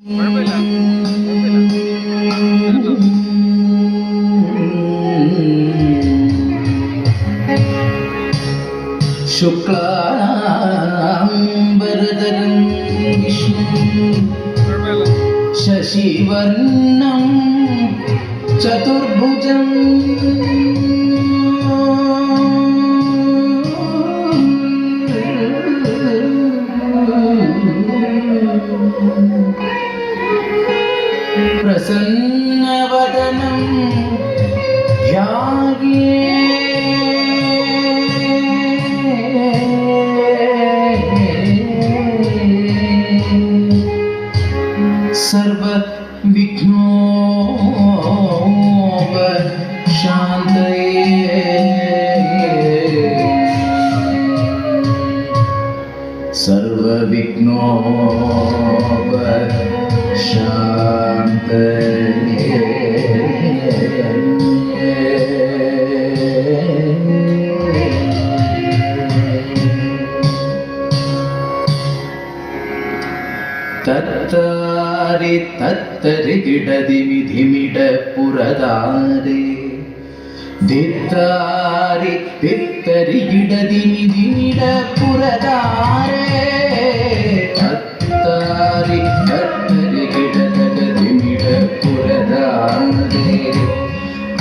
കുഴപ്പമില്ല ശുക്ലാംബരധരം വിഷ്ണു ശശിവർണം ചതുർഭുജം പ്രസന്നവദനം ധ്യായേ തത്താരി തത്തരി കിടതിമി ധിമിട പുരതാരേ ധിത്താരി തിത്തരി കിടതിമി ധിമിട പുരതാരേ തത്താരി തത്തരി കിടതക ധിമിട പുരതാരേ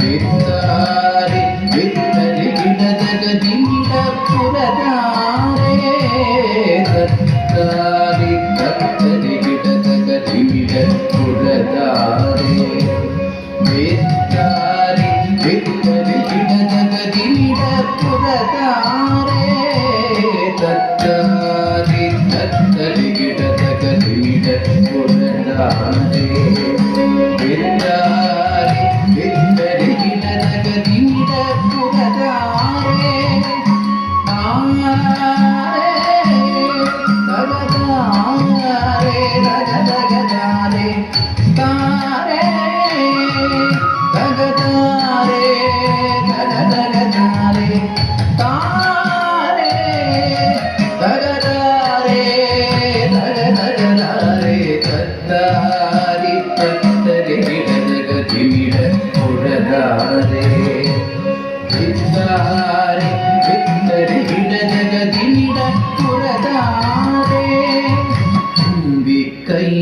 ധിത്താരി തിത്തരി കിടതക ധിമിട പുരതാരേ തത്താരി തത്തരി കിടതക ധിമിട പുരതാരേ ധിത്താരി തിത്തരി കിടതക ധിമിട പുരതാരേ തത്താരി തത്തരി കിടതക ധിമിട പുരതാരേ ധിത്താരി തിത്തരി കിടതക ധിമിട പുരതാരേ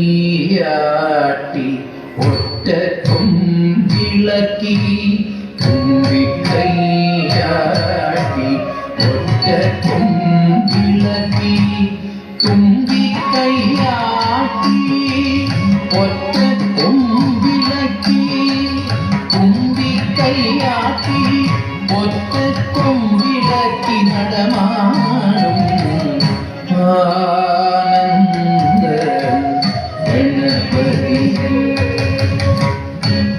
കൈയാട്ടി ഒറ്റ കൊമ്പിളക്കി കൈയാട്ടി ഒറ്റ കൊമ്പിളക്കി തുമ്പി കൈയാട്ടി ഒറ്റ കൊമ്പിളക്കി തുമ്പി കൈയാട്ടി ഒറ്റ കൊമ്പിളക്കി നടമാടും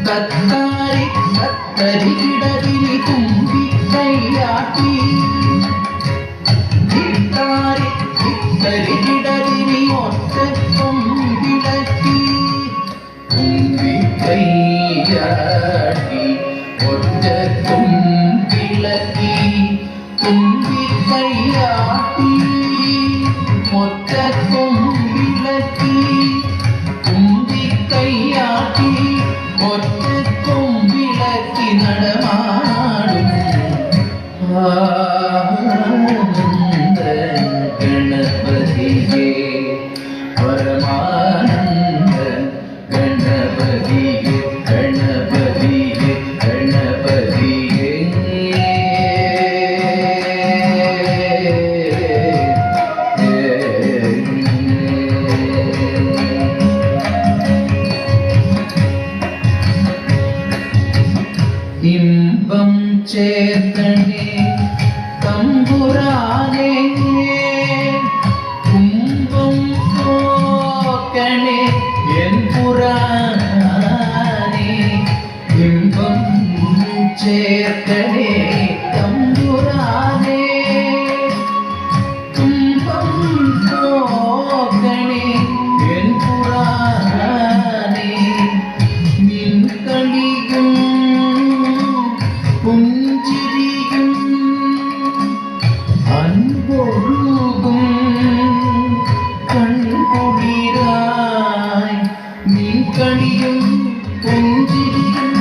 തത്താരി തത്തരി കിടതിനി തുമ്പി കൈയാട്ടി ധിത്താരി തിത്തരി കിടതിനി ഒറ്റ കൊമ്പിളക്കി തുമ്പി കൈയാട്ടി ഒറ്റ കൊമ്പിളക്കി തുമ്പി കൈയാട്ടി ഒറ്റ കൊമ്പിളക്കി തുമ്പി കൈയാട്ടി ഒറ്റ കൊമ്പിളക്കി നടമാടും ആനന്ദ ഗണപതിയേ പരമാനന്ദ ഗണപതിയേ ഗണപതിയേ ഗണപതിയേ ഇമ്പം ചേർത്തണേ തമ്പുരാനേ കുംഭം പോക്കണേ എൻ പുരാനേ ഇമ്പം ചേർത്തണേ തമ്പുരാനേ കുംഭം പോക്കണേ എൻ പുരാനേ നിൻ കളിയും പുഞ്ചിരിയും അൻപൊഴുകും കൺകുളിരായി மின்கணியும் புஞ்சிரியும்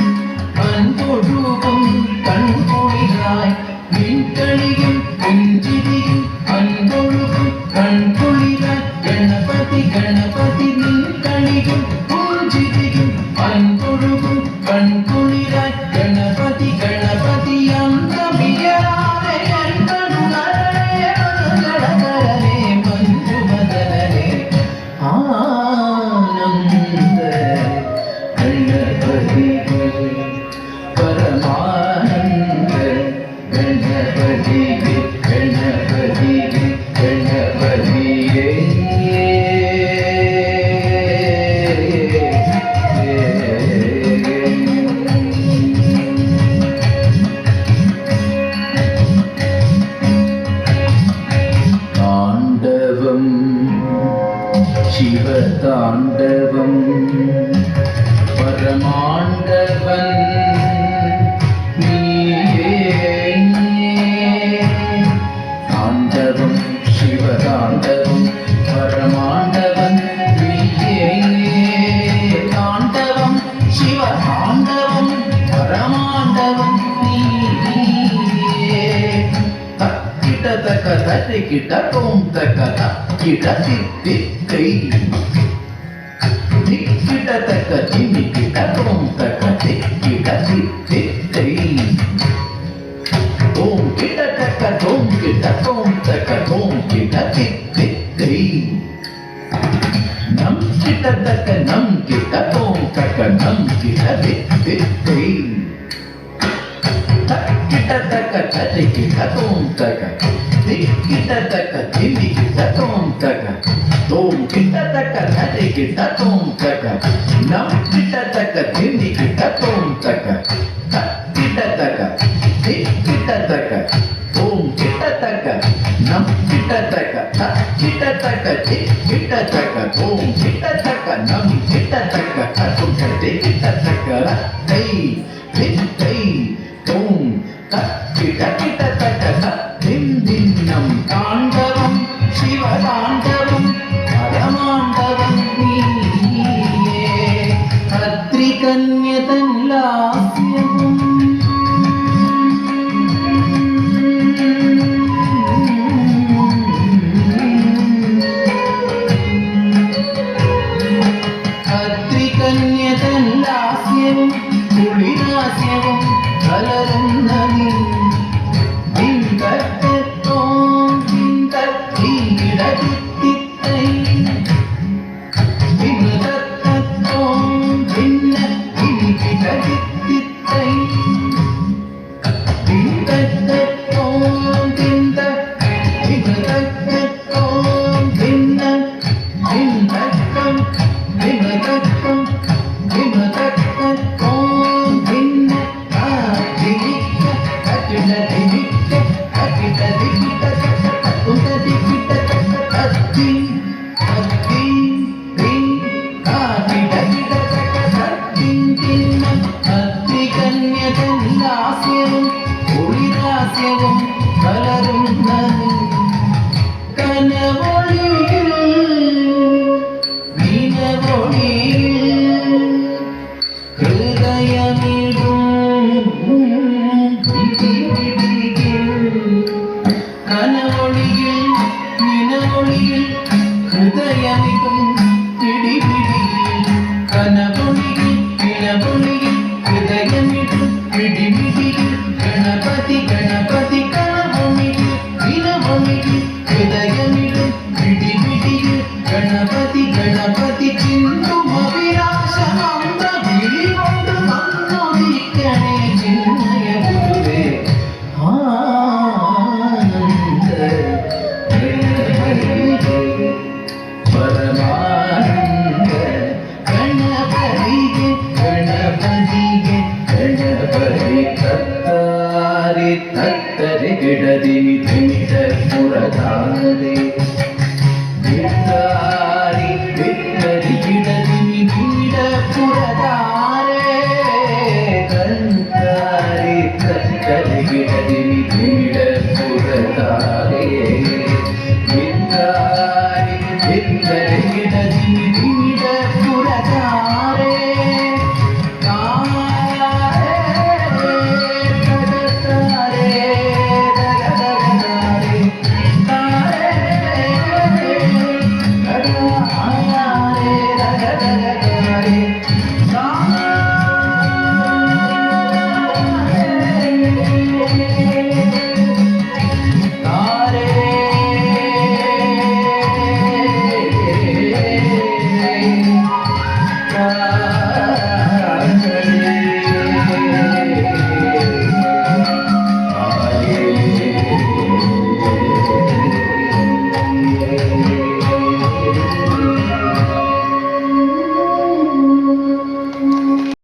அன்பொழுகும் கண்குளிராய் மின்கணியும் புஞ்சிரியும் அன்பொழுகும் கண்குளிராய் கணபதி கணபதி மின்கணியும் புஞ்சிரியும் அன்பொழுகும் கண்குளிராய் கணபதி கணபதி அந்தமியரானே அன்பனுணரே கடகரனே மஞ்சுமதனே ஆனந்த கணபதி பரமானந்த கணபதி கணபதி கணபதியே தாண்டவம் சிவதாண்டவம் பரமாண்டவன் நீயே தாண்டவம் சிவதாண்டவம் பரமாண்டவன் நீயே தாண்டவம் சிவதாண்டவம் பரமாண்டவன் நீயே கிட்ட தக்க தட்டி கிட்ட தோம் தக்க கிட்ட திட்டி கை கிட்ட தக்க திம்மி கிட்ட தோம் தக்க கிட்ட திட்டி கை தோம் கிட்ட தக்க தோம் கிட்ட தோம் தக்க தோம் கிட்ட திட்டி கை நம் கிட்ட தக்க நம் கிட்ட தோம் தக்க நம் கிட்ட திட்டி கை கிட்ட தக்க தட்டி கிட்ட தோம் தக்க கிட்ட தக்க திம்மி கிட்ட தோம் தக்க தோம் கிட்ட தக்க தட்டி கிட்ட தோம் தக்க நம் கிட்ட தக்க திம்மி கிட்ட தோம் தக்க கிட்ட தக்க கிட்ட தக்க தோம் கிட்ட தக்க நம் கிட்ட தக்க கிட்ட தக்க கிட்ட தக்க தோம் கிட்ட தக்க நம் கிட்ட தக்க தக்கும் கட்டி கிட்ட தக்க கை கை தோம் கிட்ட கிட்ட தக்க திம் தின்னம் தாண்டவம் சிவதாண்டவம் பரமாண்டவம் நீயே அத்ரி கன்யதன் லாச